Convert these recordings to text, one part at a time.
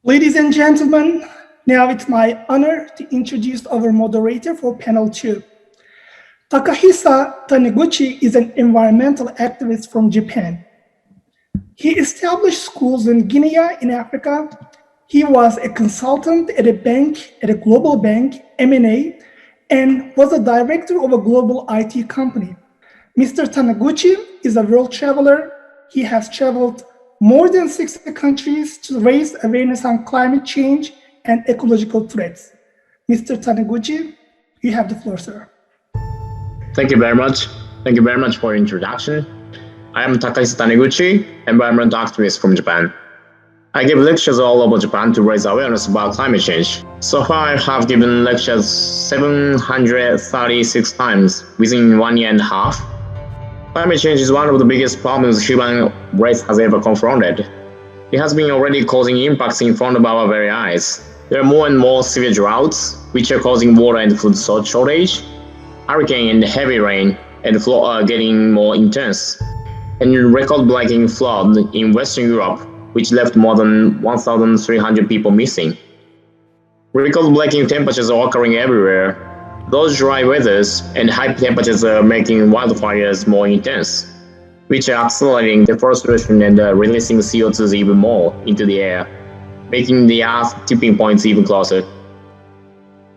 Ladies and gentlemen, now it's my honor to introduce our moderator for panel 2. Takahisa Taniguchi is an environmental activist from Japan. He established schools in Guinea in Africa. He was a consultant at a global bank, M&A, and was a director of a global IT company. Mr. Taniguchi is a world traveler. He has traveled more than 60 countries to raise awareness on climate change and ecological threats. Mr. Taniguchi, you have the floor, sir. Thank you very much. Thank you very much for your introduction. I am Takahisa Taniguchi, environmental activist from Japan. I give lectures all over Japan to raise awareness about climate change. So far, I have given lectures 736 times within 1 year and a half. Climate change is one of the biggest problems human race has ever confronted. It has been already causing impacts in front of our very eyes. There are more and more severe droughts, which are causing water and food shortage. Hurricane and heavy rain and flood are getting more intense. And record-breaking flood in Western Europe, which left more than 1,300 people missing. Record-breaking temperatures are occurring everywhere. Those dry weathers and high temperatures are making wildfires more intense, which are accelerating deforestation and releasing CO2 even more into the air, making the Earth's tipping points even closer.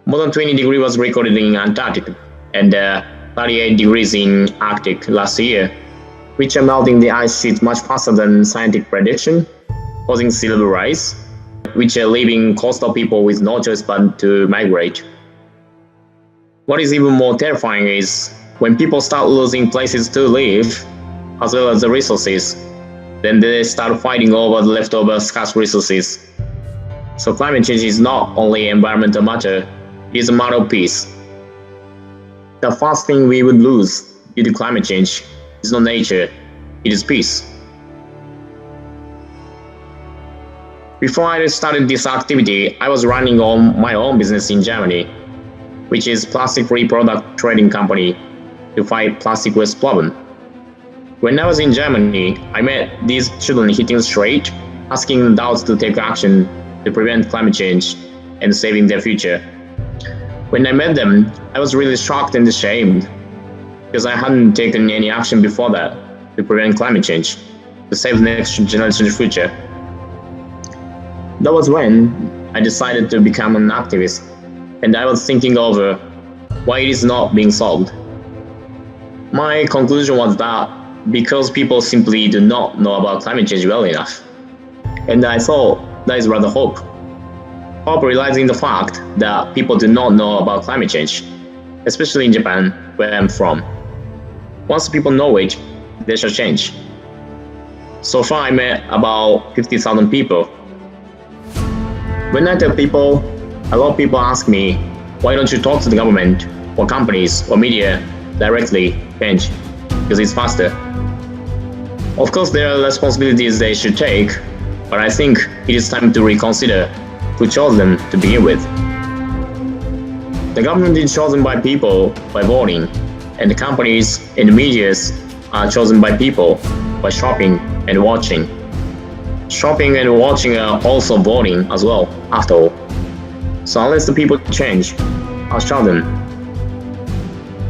More than 20 degrees was recorded in Antarctica and 38 degrees in Arctic last year, which are melting the ice sheet much faster than scientific prediction, causing sea level rise, which are leaving coastal people with no choice but to migrate. What is even more terrifying is when people start losing places to live, as well as the resources, then they start fighting over the leftover scarce resources. So climate change is not only an environmental matter, it is a matter of peace. The first thing we would lose due to climate change is not nature, it is peace. Before I started this activity, I was running my own business in Germany, which is plastic-free product trading company to fight plastic waste problem. When I was in Germany, I met these children hitting straight, asking adults to take action to prevent climate change and saving their future. When I met them, I was really shocked and ashamed because I hadn't taken any action before that to prevent climate change, to save the next generation's future. That was when I decided to become an activist, and I was thinking over why it is not being solved. My conclusion was that because people simply do not know about climate change well enough. And I thought that is rather hope. Hope relies in the fact that people do not know about climate change, especially in Japan, where I'm from. Once people know it, they shall change. So far I met about 50,000 people. When I tell people, a lot of people ask me, why don't you talk to the government or companies or media directly, change, because it's faster. Of course, there are responsibilities they should take, but I think it is time to reconsider who chose them to begin with. The government is chosen by people by voting, and the companies and the medias are chosen by people by shopping and watching. Shopping and watching are also voting as well, after all. So unless the people change, I'll show them.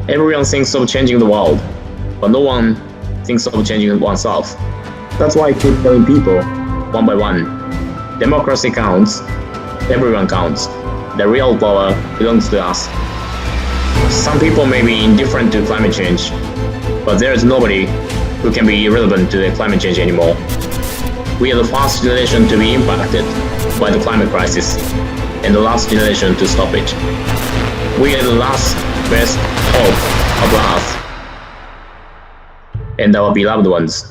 Everyone thinks of changing the world, but no one thinks of changing oneself. That's why I keep telling people, one by one, democracy counts, everyone counts. The real power belongs to us. Some people may be indifferent to climate change, but there is nobody who can be irrelevant to the climate change anymore. We are the first generation to be impacted by the climate crisis, and the last generation to stop it. We are the last best hope of Earth and our beloved ones.